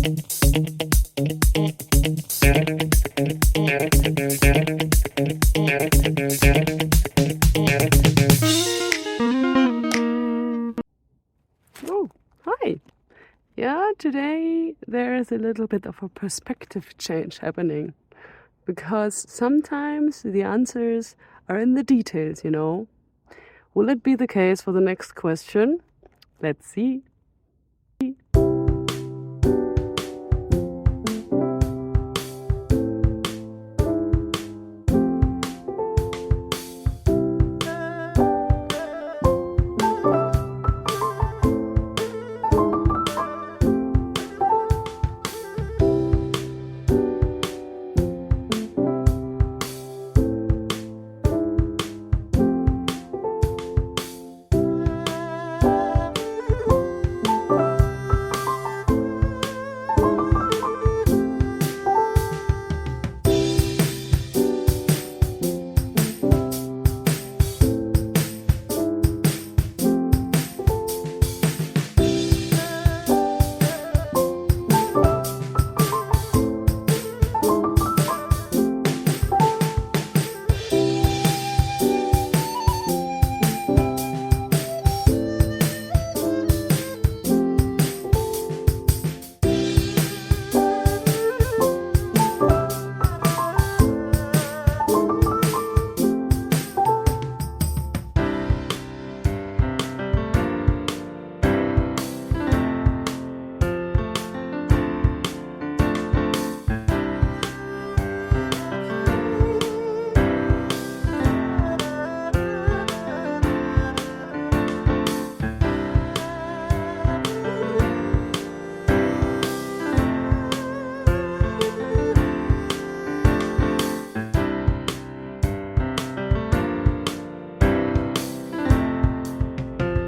Oh, hi. Yeah, today there is a little bit of a perspective change happening because sometimes the answers are in the details, you know. Will it be the case for the next question? Let's see.